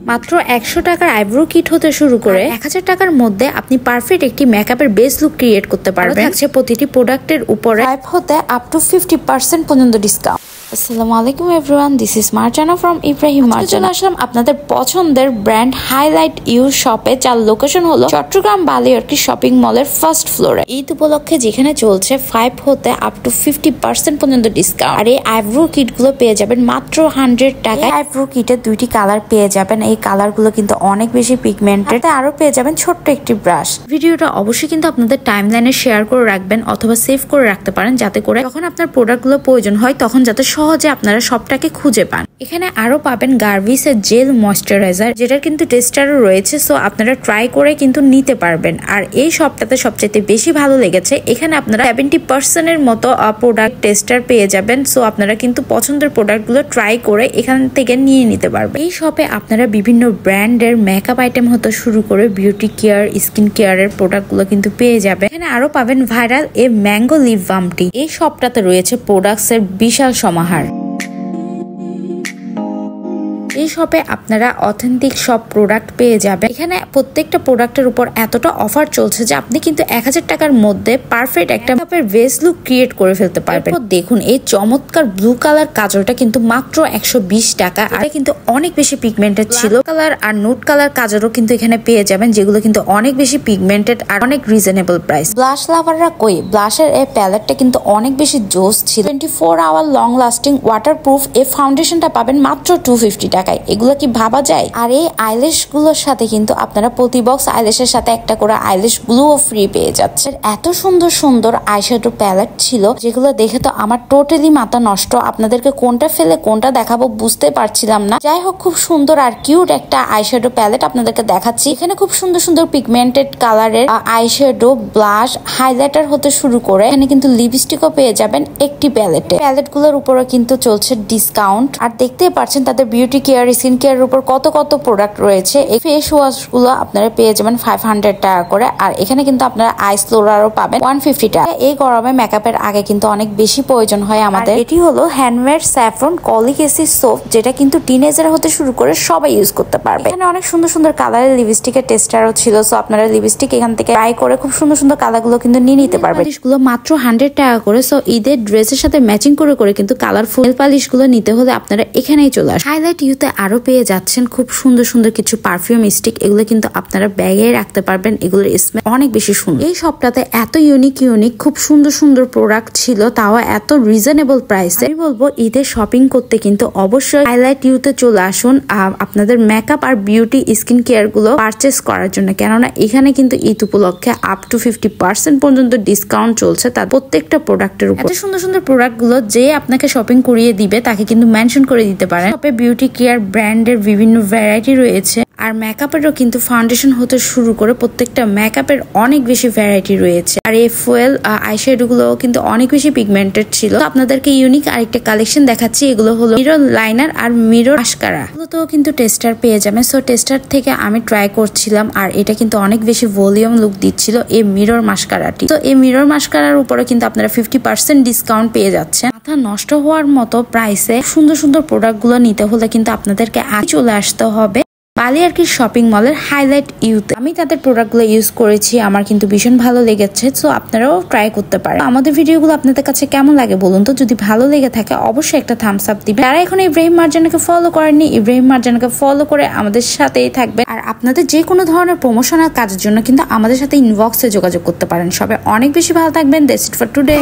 মাত্র 100 টাকার eyebrow kit হতে শুরু করে 1000 টাকার মধ্যে আপনি পারফেক্ট একটি মেকআপের বেস লুক ক্রিয়েট করতে পারবেন। থাকছে প্রতিটি প্রোডাক্টের উপরে 5 হতে আপ টু 50% পর্যন্ত ডিসকাউন্ট। আসসালামু আলাইকুম everyone, this is Marjana from Ibrahim Marjana. আসলাম আপনাদের পছন্দের ব্র্যান্ড হাইলাইট ইউ শপে, যার লোকেশন হলো চট্টগ্রাম বালিয়ারকি শপিং মলের ফার্স্ট ফ্লোরে। ঈদ উপলক্ষে যেখানে চলছে 5 হতে আপ টু 50% পর্যন্ত ডিসকাউন্ট। আর এই আইব্রো কিট গুলো পেয়ে যাবেন মাত্র 100 টাকায়। আইব্রো কিটের 2টি কালার পেয়ে যাবেন। এই কালার গুলো কিন্তু অনেক বেশি পিগমেন্টেড। আরো পেয়ে যাবেন ছোট্ট একটি ব্রাশ। ভিডিওটা অবশ্যই কিন্তু আপনাদের টাইমলাইনে শেয়ার করে রাখবেন অথবা সেভ করে রাখতে পারেন, যাতে করে যখন আপনার প্রোডাক্ট গুলো প্রয়োজন হয় তখন যাতে সহজে আপনারা সবটাকে খুঁজে পান। এখানে আরো পাবেন গার্ভিস এর জেল ময়শ্চারাইজার, যেটার কিন্তু টেস্টারও রয়েছে, সো আপনারা ট্রাই করে কিন্তু নিতে পারবেন। আর এই সবটাতে সবচেয়ে বেশি ভালো লেগেছে, এখানে আপনারা 70% এর মতো প্রোডাক্ট টেস্টার পেয়ে যাবেন। সো আপনারা কিন্তু পছন্দের প্রোডাক্ট গুলো ট্রাই করে এখান থেকে নিয়ে নিতে পারবেন। এই শপে আপনারা বিভিন্ন ব্র্যান্ডের মেকআপ আইটেম হতে শুরু করে বিউটি কেয়ার, স্কিন কেয়ারের প্রোডাক্ট গুলো কিন্তু পেয়ে যাবেন। এখানে আরো পাবেন ভাইরাল এ ম্যাঙ্গো লিপ বামটি। এই শপটাতে রয়েছে প্রোডাক্টস এর বিশাল সমাহার। এই শপে আপনারা অথেন্টিক সব প্রোডাক্ট পেয়ে যাবেন। এখানে প্রত্যেকটা প্রোডাক্টের উপর এতটা অফার চলছে যে আপনি কিন্তু 1000 টাকার মধ্যে পারফেক্ট একটা মেকআপের বেস লুক ক্রিয়েট করে ফেলতে পারবেন। দেখুন এই চমৎকার ব্লু কালার কাজলটা কিন্তু মাত্র 120 টাকা। আর কিন্তু অনেক বেশি পিগমেন্টেড ছিল। কালার আর নোট কালার কাজলও কিন্তু এখানে পেয়ে যাবেন, যেগুলো কিন্তু অনেক বেশি পিগমেন্টেড আর অনেক রিজনেবল প্রাইস। ব্লাশ লাভাররা কই, ব্লাশের এই প্যালেটটা কিন্তু অনেক বেশি জোস ছিল। 24 আওয়ার লং লাস্টিং ওয়াটারপ্রুফ এই ফাউন্ডেশনটা পাবেন মাত্র 250 টাকা। এগুলো কি ভাবা যায়? আর এই আইল্যাশ গুলোর সাথে কিন্তু আপনারা প্রতি বক্স আইল্যাশের সাথে একটা করে আইল্যাশ গ্লুও ফ্রি পেয়ে যাচ্ছেন। এত সুন্দর সুন্দর আইশ্যাডো প্যালেট ছিল, যেগুলো দেখে তো আমার টোটালি মাথা নষ্ট। আপনাদেরকে কোনটা ফেলে কোনটা দেখাবো বুঝতে পারছিলাম না। যাই হোক, খুব সুন্দর আর কিউট একটা আইশ্যাডো প্যালেট আপনাদেরকে দেখাচ্ছি। এখানে খুব সুন্দর সুন্দর পিগমেন্টেড কালারের আইশ্যাডো, ব্লাশ, হাইলাইটার হতে শুরু করে এখানে কিন্তু লিপস্টিকও পেয়ে যাবেন একটি প্যালেটে। প্যালেট গুলোর উপরে কিন্তু চলছে ডিসকাউন্ট। আর দেখতেই পাচ্ছেন তাদের বিউটি কেয়ার, স্কিন কেয়ারের উপর কত কত প্রোডাক্ট রয়েছে। এই ফেস ওয়াশ গুলো আপনারা পেয়ে যাবেন 500 টাকা করে। আর এখানে কিন্তু আপনারা আইস লোরারও পাবেন 150 টাকা। এই গরমে মেকআপের আগে কিন্তু অনেক বেশি প্রয়োজন হয় আমাদের। এটি হলো handmade saffron colic acid soap, যেটা কিন্তু টিনেজার হতে শুরু করে সবাই ইউজ করতে পারবে। এখানে অনেক সুন্দর সুন্দর কালারের লিপস্টিকের টেস্টারও ছিল। সো আপনারা লিপস্টিক এখান থেকে ট্রাই করে খুব সুন্দর সুন্দর কালার গুলো কিন্তু নিয়ে নিতে পারবেন। পালিশগুলো মাত্র 100 টাকা করে। সো ঈদের ড্রেসের সাথে ম্যাচিং করে করে কিন্তু কালারফুল পালিশ গুলো নিতে হলে আপনারা এখানেই চলে আসুন। হাইলাইট ইউতে আরো পেয়ে যাচ্ছেন খুব সুন্দর সুন্দর কিছু পারফিউম স্টিক। এগুলো কিন্তু আপনারা ব্যাগে রাখতে পারবেন। এগুলোর স্মেল অনেক বেশি সুন্দর। এই সবটাতে এত ইউনিক খুব সুন্দর সুন্দর প্রোডাক্ট ছিল, তাও এত রিজনেবল প্রাইসে। আমি বলবো ঈদের শপিং করতে কিন্তু অবশ্যই হাইলাইট ইউতে চলে আসুন আপনাদের মেকআপ আর বিউটি স্কিন কেয়ার গুলো পারচেস করার জন্য। কেননা এখানে কিন্তু ঈদ উপলক্ষে আপ টু 50% পর্যন্ত ডিসকাউন্ট চলছে তার প্রত্যেকটা প্রোডাক্টের উপর। এত সুন্দর সুন্দর প্রোডাক্ট গুলো যে আপনাকে শপিং করিয়ে দিবে তাকে কিন্তু মেনশন করে দিতে পারেন। শপে বিউটি কেয়ার ব্র্যান্ডের বিভিন্ন ভ্যারাইটি রয়েছে। আর মেকআপেরও কিন্তু ফাউন্ডেশন হতে শুরু করে প্রত্যেকটা মেকআপের অনেক বেশি ভ্যারাইটি রয়েছে। আর এই ফুয়েল আইশ্যাডো গুলো কিন্তু অনেক বেশি পিগমেন্টেড ছিল। আপনাদেরকে ইউনিক আরেকটা কালেকশন দেখাচ্ছি। এগুলো হলো মিরর লাইনার আর মিরর মাস্কারা। এগুলোতেও কিন্তু টেস্টার পেয়ে যাবেন। সো টেস্টার থেকে আমি ট্রাই করছিলাম, আর এটা কিন্তু অনেক বেশি ভলিউম লুক দিচ্ছিল এই মিরর মাস্কারাটি। তো এই মিরর মাস্কারার উপরে কিন্তু আপনারা 50% ডিসকাউন্ট পেয়ে যাচ্ছেন। মাথা নষ্ট হওয়ার মতো প্রাইসে সুন্দর সুন্দর প্রোডাক্ট গুলো নিতে হলে কিন্তু আপনাদেরকে আগে চলে আসতে হবে বালিয়ারকি শপিং মলের হাইলাইট ইউতে। আমি তাদের প্রোডাক্টগুলো ইউজ করেছি, আমার কিন্তু ভীষণ ভালো লেগেছে। সো আপনারাও ট্রাই করতে পারেন। আমাদের ভিডিওগুলো আপনাদের কাছে কেমন লাগে বলুন তো। যদি ভালো লেগে থাকে অবশ্যই একটা থামস আপ দিবেন। যারা এখন ইব্রাহিম মার্জানাকে ফলো করেননি, ইব্রাহিম মার্জানাকে ফলো করে আমাদের সাথেই থাকবেন। আর আপনাদের যে কোনো ধরনের প্রমোশনাল কাজের জন্য কিন্তু আমাদের সাথে ইনবক্সে যোগাযোগ করতে পারেন। সবাই অনেক বেশি ভালো থাকবেন। That's it for today.